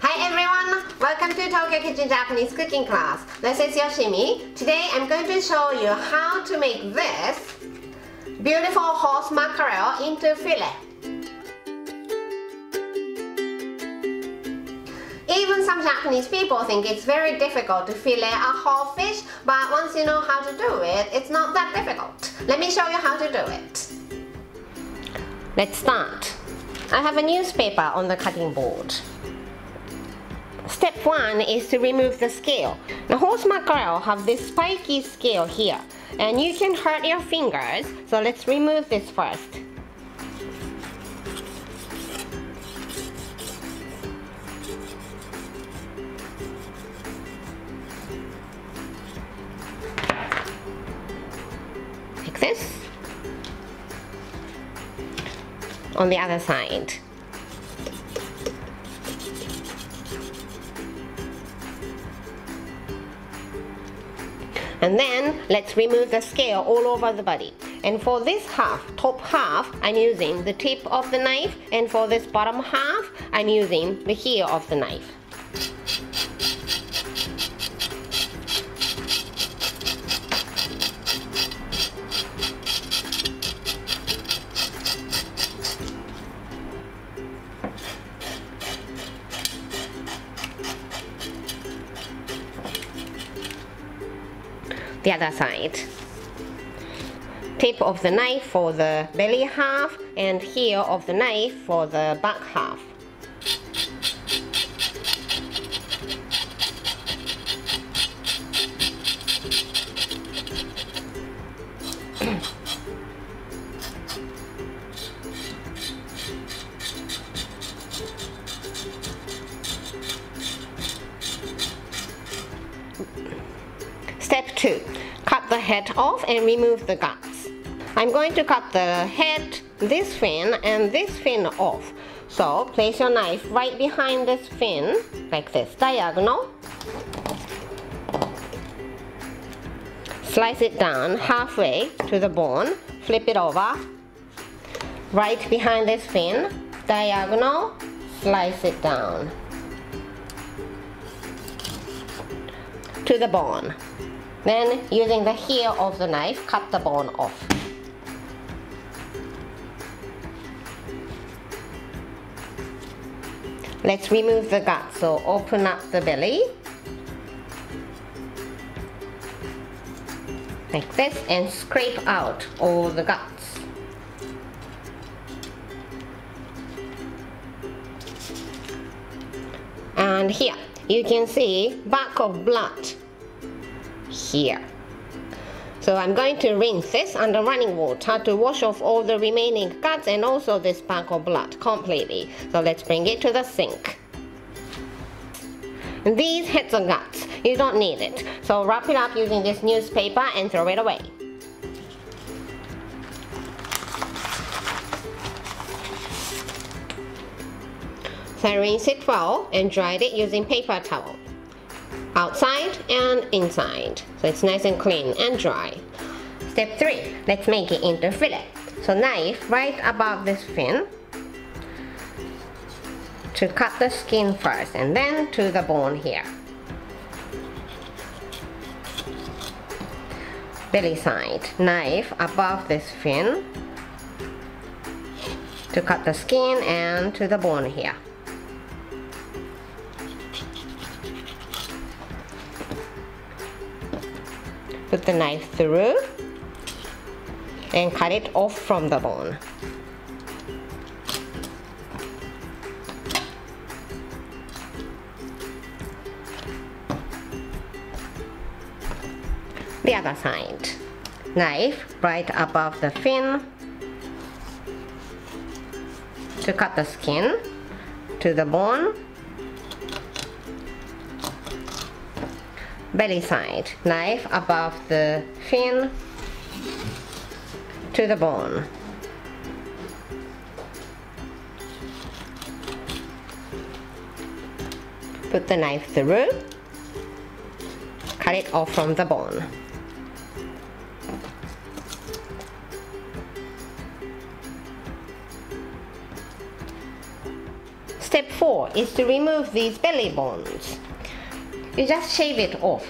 Hi everyone! Welcome to Tokyo Kitchen Japanese cooking class. This is Yoshimi. Today I'm going to show you how to make this beautiful horse mackerel into fillet. Even some Japanese people think it's very difficult to fillet a whole fish, but once you know how to do it, it's not that difficult. Let me show you how to do it. Let's start. I have a newspaper on the cutting board. Step 1 is to remove the scale. The horse mackerel have this spiky scale here, and you can hurt your fingers, so let's remove this first. Like this. On the other side. And then let's remove the scale all over the body. And for this half, top half, I'm using the tip of the knife, and for this bottom half, I'm using the heel of the knife. The other side. Tip of the knife for the belly half and heel of the knife for the back half. Step 2. Cut the head off and remove the guts. I'm going to cut the head, this fin, and this fin off. So place your knife right behind this fin, like this, diagonal. Slice it down halfway to the bone, flip it over. Right behind this fin, diagonal, slice it down to the bone. Then, using the heel of the knife, cut the bone off. Let's remove the guts, so open up the belly. Like this, and scrape out all the guts. And here, you can see back of blood. Here. So I'm going to rinse this under running water to wash off all the remaining guts and also this back of blood completely. So let's bring it to the sink. And these heads are guts. You don't need it. So wrap it up using this newspaper and throw it away. So I rinsed it well and dried it using paper towel. Outside and inside, so it's nice and clean and dry. Step 3, let's make it into fillet. So knife right above this fin to cut the skin first, and then to the bone here. Belly side, knife above this fin to cut the skin and to the bone here. Put the knife through and cut it off from the bone. The other side. Knife right above the fin to cut the skin to the bone. Belly side, knife above the fin to the bone. Put the knife through, cut it off from the bone. Step 4 for is to remove these belly bones. You just shave it off.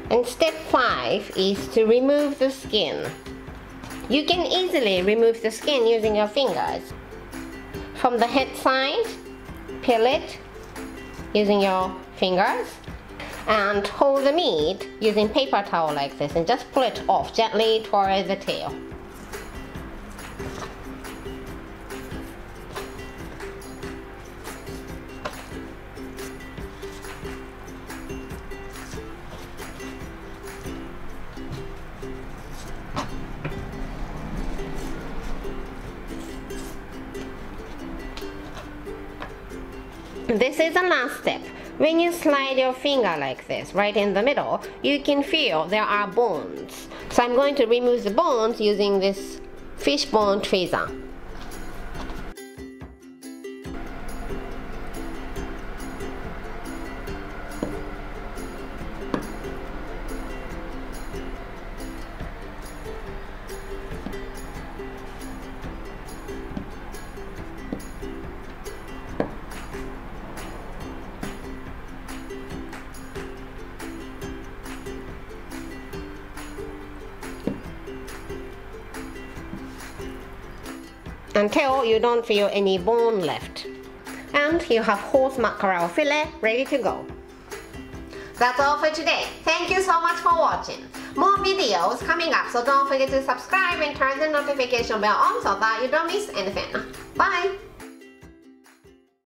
And step 5 is to remove the skin. You can easily remove the skin using your fingers. From the head side, peel it using your fingers, and hold the meat using paper towel like this and just pull it off gently toward the tail. This is the last step. When you slide your finger like this, right in the middle, you can feel there are bones. So I'm going to remove the bones using this fish bone tweezer. Until you don't feel any bone left. And you have horse mackerel fillet ready to go. That's all for today. Thank you so much for watching. More videos coming up, so don't forget to subscribe and turn the notification bell on so that you don't miss anything. Bye!